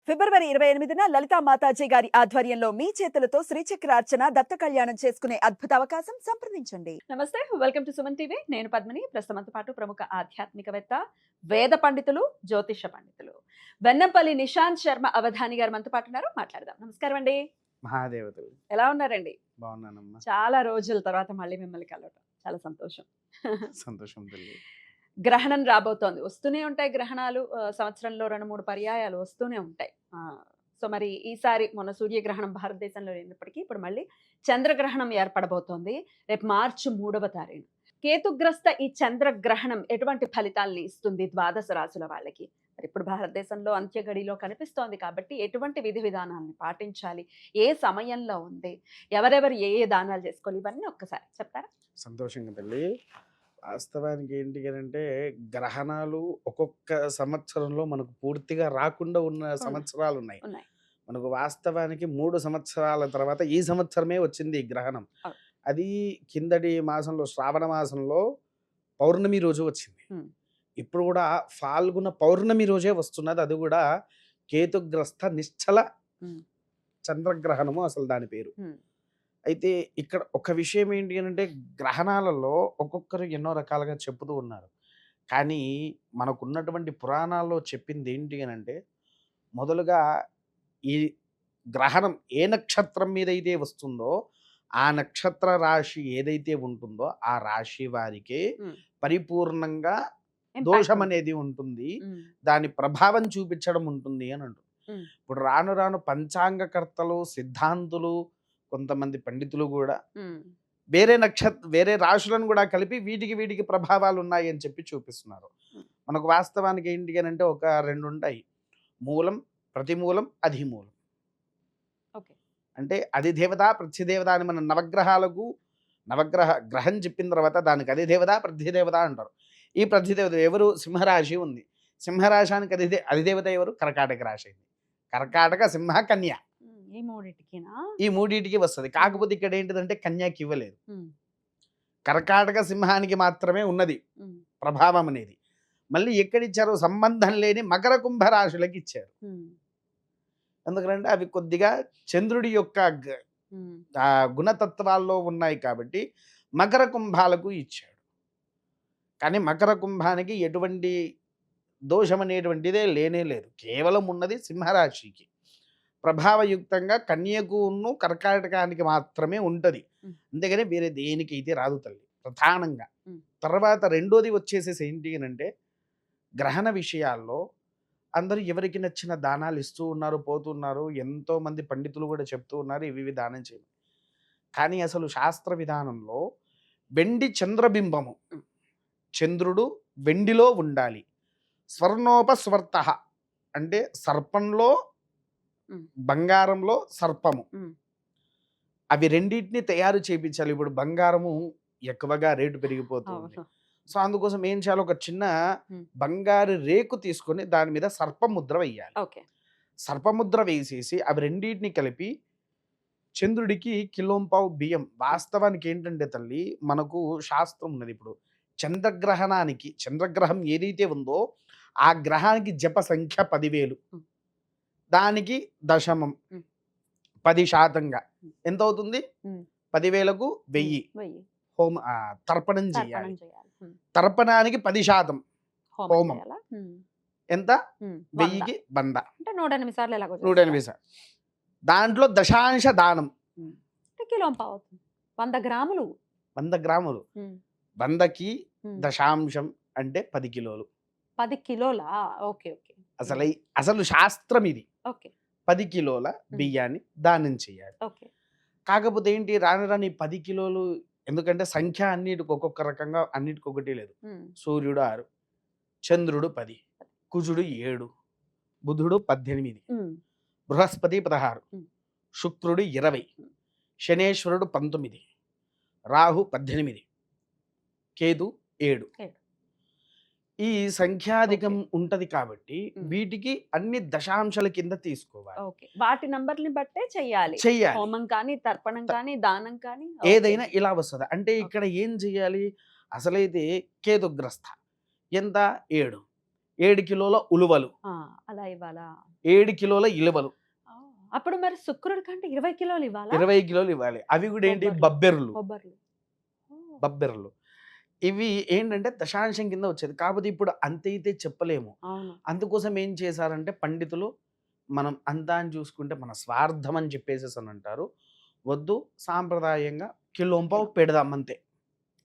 ఫిబ్రవరి 28న లలితా మాతాజీ గారి ఆధ్వర్యంలో మీ చేతులతో శ్రీచక్రార్చన దత్త కళ్యాణం చేసుకునే అద్భుత అవకాశం సంప్రదించండి. నమస్తే, వెల్కమ్ టు సుమన్ టీవీ. నేను పద్మిని. ప్రస్తుతంతో పాటు ప్రముఖ ఆధ్యాత్మికవేత్త, వేద పండితులు, జ్యోతిష పండితులు వెన్నంపల్లి నిశాంత్ శర్మ అవధాని గారు మనతో పాటు ఉన్నారు. మాట్లాడదాం. నమస్కారం అండి. మహాదేవతలు. ఎలా ఉన్నారండి? బాగున్నానమ్మా. చాలా రోజుల తర్వాత మళ్ళీ మిమ్మల్ని కలవటం చాలా సంతోషం. సంతోషం తల్లి. గ్రహణం రాబోతోంది. వస్తూనే ఉంటాయి గ్రహణాలు. సంవత్సరంలో 2-3 పర్యాయాలు వస్తూనే ఉంటాయి. సో మరి ఈసారి మొన్న సూర్యగ్రహణం భారతదేశంలో లేనప్పటికీ ఇప్పుడు మళ్ళీ చంద్రగ్రహణం ఏర్పడబోతోంది రేపు మార్చి 3వ తారీఖు. కేతుగ్రస్త ఈ చంద్రగ్రహణం ఎటువంటి ఫలితాల్ని ఇస్తుంది ద్వాదశ రాశుల వాళ్ళకి? మరి ఇప్పుడు భారతదేశంలో అంత్యగడిలో కనిపిస్తోంది కాబట్టి ఎటువంటి విధి విధానాలను పాటించాలి, ఏ సమయంలో ఉంది, ఎవరెవరు ఏ ఏ దానాలు చేసుకోవాలి, ఇవన్నీ ఒక్కసారి చెప్తారా? సంతోషంగా తల్లి. వాస్తవానికి ఏంటి అంటే గ్రహణాలు ఒక్కొక్క సంవత్సరంలో మనకు పూర్తిగా రాకుండా ఉన్న సంవత్సరాలు ఉన్నాయి. మనకు వాస్తవానికి 3 సంవత్సరాల తర్వాత ఈ సంవత్సరమే వచ్చింది ఈ గ్రహణం. అది కిందటి మాసంలో శ్రావణ మాసంలో పౌర్ణమి రోజు వచ్చింది. ఇప్పుడు కూడా ఫాల్గుణ పౌర్ణమి రోజే వస్తున్నది. అది కూడా కేతుగ్రస్త నిశ్చల చంద్రగ్రహణము అసలు దాని పేరు. అయితే ఇక్కడ ఒక విషయం ఏంటి అంటే గ్రహణాలలో ఒక్కొక్కరు ఎన్నో రకాలుగా చెప్తూ ఉన్నారు. కానీ మనకున్నటువంటి పురాణాల్లో చెప్పింది ఏంటి అంటే మొదలుగా ఈ గ్రహణం ఏ నక్షత్రం మీద అయితే వస్తుందో ఆ నక్షత్ర రాశి ఏదైతే ఉంటుందో ఆ రాశి వారికి పరిపూర్ణంగా దోషం అనేది ఉంటుంది, దాని ప్రభావం చూపించడం ఉంటుంది అని అంటుంది. ఇప్పుడు రాను రాను పంచాంగకర్తలు, సిద్ధాంతులు, కొంతమంది పండితులు కూడా వేరే రాశులను కూడా కలిపి వీటికి ప్రభావాలు ఉన్నాయి అని చెప్పి చూపిస్తున్నారు. మనకు వాస్తవానికి ఏంటి అని అంటే ఒక 2 ఉంటాయి: మూలం, ప్రతిమూలం, అధిమూలం. అంటే అధిదేవత, ప్రతిదేవత అని మన నవగ్రహాలకు గ్రహం చెప్పిన తర్వాత దానికి అధిదేవత, ప్రతిదేవత అంటారు. ఈ ప్రతిదేవత ఎవరు? సింహరాశి ఉంది. సింహరాశానికి అధిదేవత ఎవరు? కర్కాటక రాశి అయింది. కర్కాటక, సింహ, కన్య ఈ మూడింటికి వస్తుంది. కాకపోతే ఇక్కడ ఏంటిదంటే కన్యాకి ఇవ్వలేదు, కర్కాటక సింహానికి మాత్రమే ఉన్నది ప్రభావం అనేది. మళ్ళీ ఎక్కడిచ్చారు? సంబంధం లేని మకర కుంభ రాశులకి ఇచ్చారు. ఎందుకంటే అవి కొద్దిగా చంద్రుడి యొక్క గుణతత్వాల్లో ఉన్నాయి కాబట్టి మకర కుంభాలకు ఇచ్చాడు. కానీ మకర కుంభానికి ఎటువంటి దోషం అనేటువంటిదే లేనే లేదు. కేవలం ఉన్నది సింహరాశికి ప్రభావయుక్తంగా కన్యకును కర్కాటకానికి మాత్రమే ఉంటుంది. అంతేగాని వేరే దేనికి అయితే రాదు తల్లి ప్రధానంగా. తర్వాత రెండోది వచ్చేసేసి ఏంటి అంటే గ్రహణ విషయాల్లో అందరూ ఎవరికి నచ్చిన దానాలు ఇస్తూ ఉన్నారు, పోతున్నారు. ఎంతో మంది పండితులు కూడా చెప్తూ ఉన్నారు ఇవి దానం చేయాలి. కానీ అసలు శాస్త్ర విధానంలో వెండి చంద్రబింబము, చంద్రుడు వెండిలో ఉండాలి. స్వర్ణోపస్వర్త అంటే సర్పంలో బంగారంలో సర్పము, అవి రెండింటిని తయారు చేయించాలి. ఇప్పుడు బంగారము ఎక్కువగా రేటు పెరిగిపోతుంది. సో అందుకోసం ఏం చేయాలి? ఒక చిన్న బంగారు రేకు తీసుకొని దాని మీద సర్పముద్ర వేయాలి. సర్పముద్ర వేసేసి అవి రెండింటిని కలిపి చంద్రుడికి కిలోంపావు బియ్యం. వాస్తవానికి ఏంటంటే తల్లి మనకు శాస్త్రం ఉన్నది. ఇప్పుడు చంద్రగ్రహం ఏదైతే ఉందో ఆ గ్రహానికి జప సంఖ్య 10,000, దానికి దశమం 10% ఎంత అవుతుంది? 10,000కు 1000 హోమ తర్పణం చేయాలి. తర్పణానికి 10% హోమం ఎంత? 1000కి 100, 108 సార్లు. 108 సార్లు. దాంట్లో దశాంశ దానం 100 గ్రాములు. 100 గ్రాములు 100కి దశాంశం అంటే 10 కిలోలు. 10 కిలోలా? అసలు శాస్త్రం ఇది. 10 కిలోల బియ్యాన్ని దానం చేయాలి. కాకపోతే ఏంటి రాను రాని 10 కిలోలు, ఎందుకంటే సంఖ్య అన్నిటికి ఒక్కొక్క రకంగా, అన్నిటికి ఒకటి లేదు. సూర్యుడు 6, చంద్రుడు 10, కుజుడు 7, బుధుడు 18, బృహస్పతి 16, శుక్రుడు 20, శనేశ్వరుడు 19, రాహు 18, కేతు 7. ఈ సంఖ్యాధికం ఉంటది కాబట్టి వీటికి అన్ని దశాంశాల కింద తీసుకోవాలి. వాటి నంబర్ని బట్టే చెయ్యాలి. హోమం కానీ, తర్పణం కానీ, దానం కానీ ఏదైనా ఇలా వస్తుంది. అంటే ఇక్కడ ఏం చెయ్యాలి? అసలైతే కేతుగ్రస్త ఎంత? 7. 7 కిలోల ఉలువలు, అలా ఇవ్వాలా? 7 కిలోల ఇలువలు, ఆ, అప్పుడు మరి శుక్రుడి కంటే 20 కిలోలు ఇవ్వాలా? 20 కిలోలు ఇవ్వాలి. అవి కూడా ఏంటి, బొబ్బర్లు. బబ్బెర్లు. బొబ్బర్లు. ఓ, బబ్బెర్లు ఇవి ఏంటంటే దశాంశం కింద వచ్చేది. కాకపోతే ఇప్పుడు అంతైతే చెప్పలేము. అవును. అందుకోసం ఏం చేశారంటే పండితులు, మనం అంతా అని చూసుకుంటే మన స్వార్థం అని చెప్పేసేసి అని అంటారు. వద్దు, సాంప్రదాయంగా కిలోంపావు పెడదాం అంతే.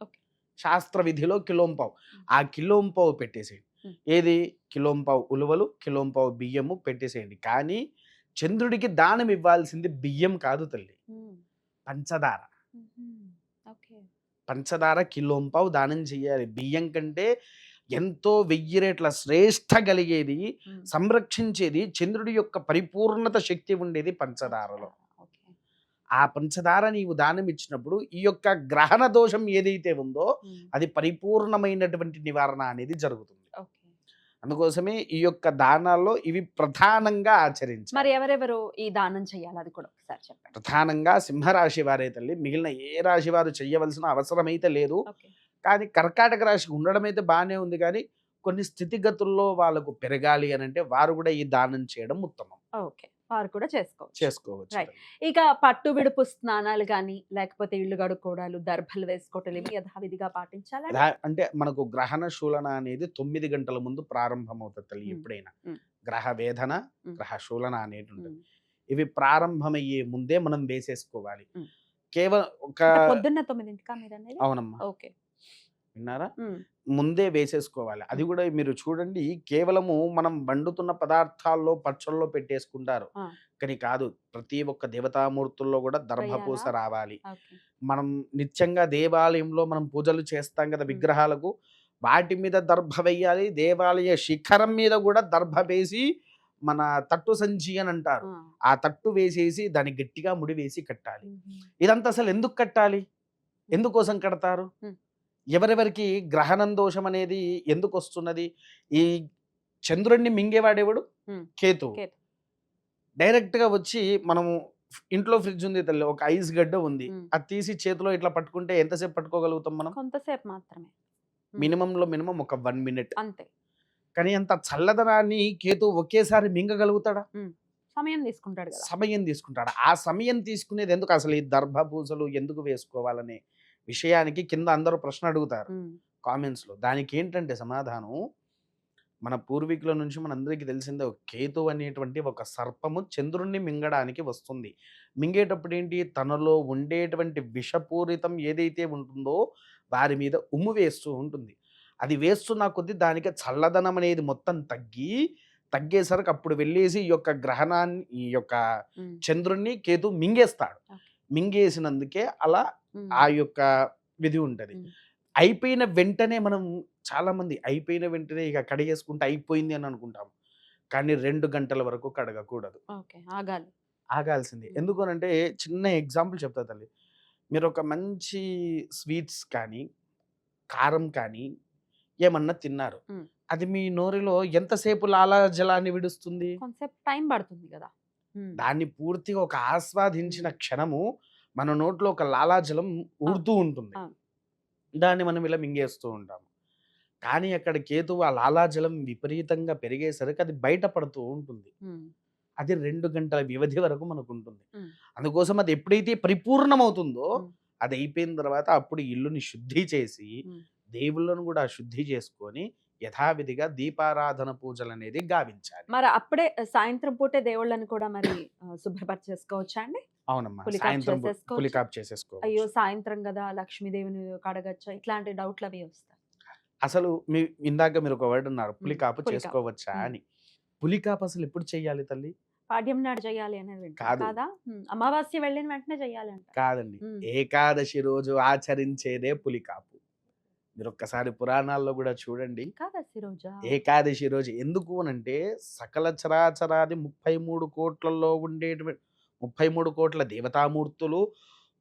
ఓకే. శాస్త్ర విధిలో కిలోంపావు, ఆ కిలోంపావు పెట్టేసేయండి. ఉమ్. ఏది, కిలోంపావు ఉలువలు, కిలోంపావు బియ్యము పెట్టేసేయండి. కానీ చంద్రుడికి దానం ఇవ్వాల్సింది బియ్యం కాదు తల్లి, ఉమ్. పంచదార. ఉహుం. ఓకే. పంచదార కిలోంపావు దానం చేయాలి. బియ్యం కంటే ఎంతో 1000 రెట్ల శ్రేష్ఠ కలిగేది, ఉమ్. సంరక్షించేది, చంద్రుడి యొక్క పరిపూర్ణత శక్తి ఉండేది పంచదారలో. ఓకే. ఆ పంచదార నీవు దానం ఇచ్చినప్పుడు ఈ యొక్క గ్రహణ దోషం ఏదైతే ఉందో ఉమ్. అది పరిపూర్ణమైనటువంటి నివారణ అనేది జరుగుతుంది. ఓకే. అందుకోసమే ఈ యొక్క దానాల్లో ఇవి ప్రధానంగా ఆచరించాలి. మరి ఎవరెవరు ఈ దానం చేయాలి అది కూడా ఒకసారి చెప్పండి. ప్రధానంగా సింహరాశి వారే తల్లి, మిగిలిన ఏ రాశి వారు చేయవలసిన అవసరం అయితే లేదు. ఓకే. కానీ కర్కాటక రాశి ఉండడం అయితే బాగానే ఉంది, కానీ కొన్ని స్థితిగతుల్లో వాళ్ళకు పెరగాలి అని అంటే వారు కూడా ఈ దానం చేయడం ఉత్తమం. ఓకే. వారు కూడా చేసుకోవచ్చు. చేసుకోవచ్చు. Right. ఇక పట్టు విడుపు స్నానాలు కానీ లేకపోతే ఇల్లు గడుక్కోవడాలు, దర్భలు వేసుకోవటాలు ఇవి యథావిధిగా పాటించాలా? అంటే మనకు గ్రహణ శూలన అనేది 9 గంటల ముందు ప్రారంభమవుతుంది తల్లి. ఉమ్. ఎప్పుడైనా ఉమ్. గ్రహ వేదన, ఉమ్. గ్రహ శూలన అనేది ఉంటుంది. ఉమ్. ఇవి ప్రారంభమయ్యే ముందే మనం వేసేసుకోవాలి. ఉమ్. కేవలం ఒక అంటే పొద్దున్న 9ంటికా మీరు అనేది? అవునమ్మా, ఓకే. విన్నారా, ఉమ్. ముందే వేసేసుకోవాలి. అది కూడా మీరు చూడండి, కేవలము మనం వండుతున్న పదార్థాల్లో పచ్చళ్ళలో పెట్టేసుకుంటారు, ఆ. కానీ కాదు. ప్రతి ఒక్క దేవతామూర్తుల్లో కూడా దర్భపూస వేయాలా? రావాలి. ఓకే. మనం నిత్యంగా దేవాలయంలో మనం పూజలు చేస్తాం కదా విగ్రహాలకు, వాటి మీద దర్భ వేయాలి. దేవాలయ శిఖరం మీద కూడా దర్భ వేసి మన తట్టు సంచి అని అంటారు, ఆ. ఆ తట్టు వేసేసి దాన్ని గట్టిగా ముడి వేసి కట్టాలి. ఉహుం. ఇదంతా అసలు ఎందుకు కట్టాలి, ఎందుకోసం కడతారు, ఉమ్. ఎవరెవరికి గ్రహణం దోషం అనేది ఎందుకు వస్తున్నది? ఈ చంద్రుడిని మింగేవాడేవాడు ఉమ్. కేతువు. కేతు. డైరెక్ట్ గా వచ్చి మనము ఇంట్లో ఫ్రిడ్జ్ ఉంది తల్లి, ఒక ఐస్ గడ్డ ఉంది, ఉమ్. అది తీసి చేతిలో ఇట్లా పట్టుకుంటే ఎంతసేపు పట్టుకోగలుగుతాం మనం? కొంతసేపు మాత్రమే. ఉమ్. మినిమంలో మినిమం ఒక 1 మినిట్. అంతే. కానీ అంత చల్లదనాన్ని కేతు ఒకేసారి మింగగలుగుతాడా? సమయం తీసుకుంటాడు కదా. సమయం తీసుకుంటాడా? ఆ సమయం తీసుకునేది ఎందుకు? అసలు ఈ దర్భ పూజలు ఎందుకు వేసుకోవాలనే విషయానికి కింద అందరూ ప్రశ్న అడుగుతారు ఉమ్. కామెంట్స్ లో. దానికి ఏంటంటే సమాధానం, మన పూర్వీకుల నుంచి మనందరికీ తెలిసిందే, కేతు అనేటువంటి ఒక సర్పము చంద్రుణ్ణి మింగడానికి వస్తుంది. మింగేటప్పుడు ఏంటి, తనలో ఉండేటువంటి విషపూరితం ఏదైతే ఉంటుందో వారి మీద ఉమ్ము వేస్తూ ఉంటుంది. అది వేస్తున్న కొద్దీ దానికి చల్లదనం అనేది మొత్తం తగ్గేసరికి అప్పుడు వెళ్ళేసి ఈ యొక్క గ్రహణాన్ని, ఈ యొక్క ఉమ్. చంద్రుణ్ణి కేతు మింగేస్తాడు. ఓకే. మింగేసినందుకే అలా ఉమ్. ఆ యొక్క విధి ఉంటది. ఉమ్. అయిపోయిన వెంటనే మనం చాలా మంది అయిపోయిన వెంటనే ఇక కడిగేసుకుంటే అయిపోయింది అని అనుకుంటాం, కానీ 2 గంటల వరకు కడగకూడదు, ఓకే. ఆగాలి. ఆగాల్సింది. ఎందుకు అంటే చిన్న ఎగ్జాంపుల్ చెప్తా తల్లి. మీరు ఒక మంచి స్వీట్స్ కానీ కారం కానీ ఏమన్నా తిన్నారు, ఉమ్. అది మీ నోరిలో ఎంతసేపు లాలాజలాన్ని విడుస్తుంది? కొంతసేపు టైం పడుతుంది కదా. ఉమ్. దాన్ని పూర్తిగా ఒక ఆస్వాదించిన ఉమ్. క్షణము మన నోట్లో ఒక లాలాజలం ఊరుతూ ఉంటుంది, అవును. దాన్ని మనం ఇలా మింగేస్తూ ఉంటాము. కానీ అక్కడ కేతువు ఆ లాలాజలం విపరీతంగా పెరిగేసరికి అది బయటపడుతూ ఉంటుంది. ఉమ్. అది 2 గంటల వ్యవధి వరకు మనకు ఉంటుంది. ఉమ్. అందుకోసం అది ఎప్పుడైతే పరిపూర్ణమవుతుందో ఉమ్. అది అయిపోయిన తర్వాత అప్పుడు ఇల్లుని శుద్ధి చేసి ఉమ్. దేవుళ్ళను కూడా శుద్ధి చేసుకొని యథావిధిగా దీపారాధన పూజలు అనేది గావించాలి. మరి అప్పుడే సాయంత్రం పూటే దేవుళ్ళని కూడా మరి శుభ్రపరిచేసుకోవచ్చా అండి? అవునమ్మా, పులికాపు సాయంత్రం చేసేసుకోవచ్చా? పులికాపు అయ్యో చేసేసుకోవచ్చు. సాయంత్రం కదా లక్ష్మీదేవిని కడగచ్చా, ఇట్లాంటి డౌట్లు అవి వస్తాయి. అసలు ఇందాక మీరు ఒక వర్డ్ అన్నారు, పులికాపు పులికాపు. చేసుకోవచ్చా ఉమ్. అని. పులికాపు అసలు ఎప్పుడు చెయ్యాలి తల్లి? పాడ్యం నాడు చేయాలి అనేది వింటాం కాదు. కాదా? అమావాస్య వెళ్ళిన వెంటనే చేయాలి అంట. కాదండి, ఉమ్. ఏకాదశి రోజు ఆచరించేదే పులికాపు. మీరు ఒక్కసారి పురాణాల్లో కూడా చూడండి, ఏకాదశి రోజా? ఏకాదశి రోజు. ఎందుకు అనంటే సకల చరాచరాది 33 కోట్లలో ఉండేటువంటి 33 కోట్ల దేవతామూర్తులు,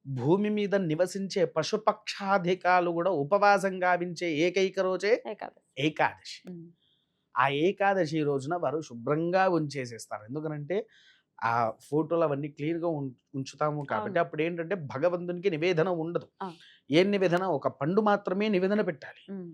భూమి మీద నివసించే పశుపక్షాధికాలు కూడా ఉపవాసం గావించే ఏకైక రోజే ఏకాదశి. ఏకాదశి. ఉమ్. ఆ ఏకాదశి రోజున వారు శుభ్రంగా ఉంచేసేస్తారు. ఎందుకనంటే ఆ ఫోటోలు అవన్నీ క్లియర్గా ఉంచుతాము కాబట్టి అవును. అప్పుడు ఏంటంటే భగవంతునికి నివేదన ఉండదు. అవును. ఏం నివేదన? ఒక పండు మాత్రమే నివేదన పెట్టాలి. ఉమ్.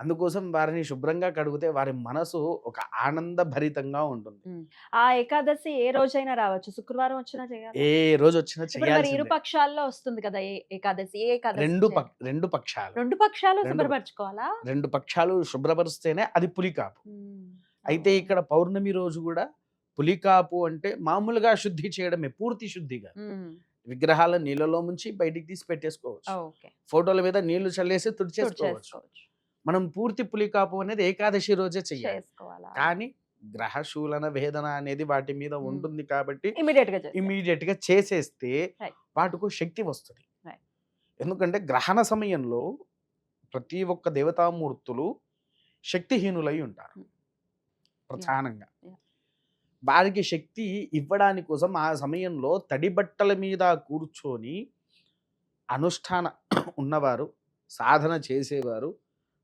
అందుకోసం వారిని శుభ్రంగా కడిగితే వారి మనసు ఒక ఆనంద భరితంగా ఉంటుంది. ఆ ఏకాదశి ఏ రోజైనా రావచ్చు. శుక్రవారం వచ్చినా చేయాలా? ఏ రోజు వచ్చినా ఇప్పుడు మరి ఇరు చేయాల్సిందే. పక్షాల్లో వస్తుంది కదా ఏకాదశి. ఏ ఏకాదశి రెండు చేయాలి? రెండు పక్షాలు రెండు పక్షాలు రెండు- శుభ్రపరచుకోవాలా? రెండు పక్షాలు శుభ్రపరిస్తేనే అది పులికాపు. ఉమ్. అయితే ఓ. ఇక్కడ పౌర్ణమి రోజు కూడా పులికాపు అంటే మామూలుగా శుద్ధి చేయడమే, పూర్తి శుద్ధిగా. ఉమ్. విగ్రహాల నీళ్ళలో ముంచి బయటికి తీసి పెట్టేసుకోవచ్చు. ఓకే. ఫోటోల మీద నీళ్లు చల్లేసి తుడిచేసుకోవచ్చు. చేసుకోవచ్చు. మనం పూర్తి పులికాపు అనేది ఏకాదశి రోజే చెయ్యాలి. చేసుకోవాలా? కానీ గ్రహశూలన వేదన అనేది వాటి మీద ఉంటుంది కాబట్టి ఇమీడియట్ గా చేసేయాలి. ఇమీడియట్ గా చేసేస్తే Right. వాటికి శక్తి వస్తుంది. Right. ఎందుకంటే గ్రహణ సమయంలో ప్రతి ఒక్క దేవతామూర్తులు శక్తిహీనులై ఉంటారు Hmm. ప్రధానంగా. Yeah. వారికి శక్తి ఇవ్వడానికి కోసం ఆ సమయంలో తడి బట్టల మీద కూర్చొని అనుష్ఠాన ఉన్నవారు, సాధన చేసేవారు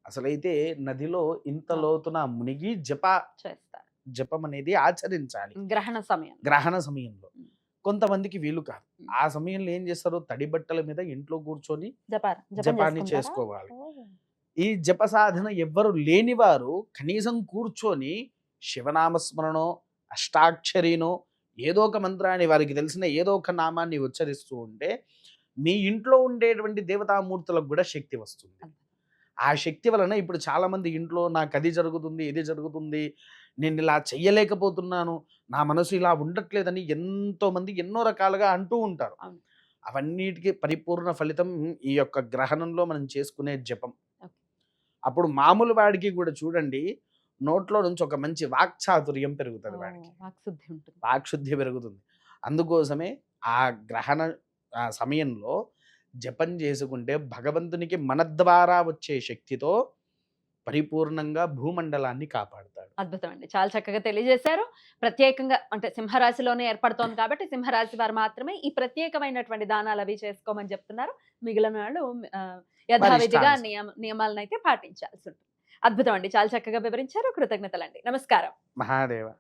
అసలైతే నదిలో ఇంత లోతున మునిగి చేస్తారు జపం అనేది ఆచరించాలి గ్రహణ సమయం. గ్రహణ సమయంలో. Hmm. కొంతమందికి వీలు కాదు. Hmm. ఆ సమయంలో ఏం చేస్తారు, తడి బట్టల మీద ఇంట్లో కూర్చొని జపం జపాన్ని చేసుకుంటారా? చేసుకోవాలి. ఓ. ఈ జప సాధన ఎవ్వరు లేని వారు కనీసం కూర్చొని శివనామస్మరణో అష్టాక్షరినో ఏదో ఒక మంత్రాన్ని, వారికి తెలిసిన ఏదో ఒక నామాన్ని ఉచ్చరిస్తూ ఉంటే మీ ఇంట్లో ఉండేటువంటి దేవతామూర్తులకు కూడా శక్తి వస్తుంది. ఆ శక్తి వలన ఇప్పుడు చాలా మంది ఇంట్లో నాకు అది జరుగుతుంది, ఇది జరుగుతుంది, నేను ఇలా చెయ్యలేకపోతున్నాను, నా మనసు ఇలా ఉండట్లేదని ఎంతో మంది ఎన్నో రకాలుగా అంటూ ఉంటారు. అవును. అవన్నిటికీ పరిపూర్ణ ఫలితం ఈ యొక్క గ్రహణంలో మనం చేసుకునే జపం. Okay. అప్పుడు మామూలు వాడికి కూడా చూడండి, నోట్లో నుంచి ఒక మంచి వాక్చాతుర్యం పెరుగుతుంది ఓ, వాడికి, వాక్శుద్ధి ఉంటుంది. వాక్శుద్ధి పెరుగుతుంది. అందుకోసమే ఆ గ్రహణ ఆ సమయంలో జపం చేసుకుంటే భగవంతునికి మన ద్వారా వచ్చే శక్తితో పరిపూర్ణంగా భూమండలాన్ని కాపాడుతాడు. అద్భుతం అండి. చాలా చక్కగా తెలియజేశారు. ప్రత్యేకంగా అంటే సింహరాశిలోనే ఏర్పడుతోంది కాబట్టి సింహరాశి వారు మాత్రమే ఈ ప్రత్యేకమైనటువంటి దానాలు అవి చేసుకోమని చెప్తున్నారు. మిగిలిన వాళ్ళు యథావిధిగా ఇష్టానుసారం. నియమాలను అయితే పాటించాల్సి ఉంటుంది. అద్భుతం అండి. చాలా చక్కగా వివరించారు. కృతజ్ఞతలండి. నమస్కారం. మహాదేవ.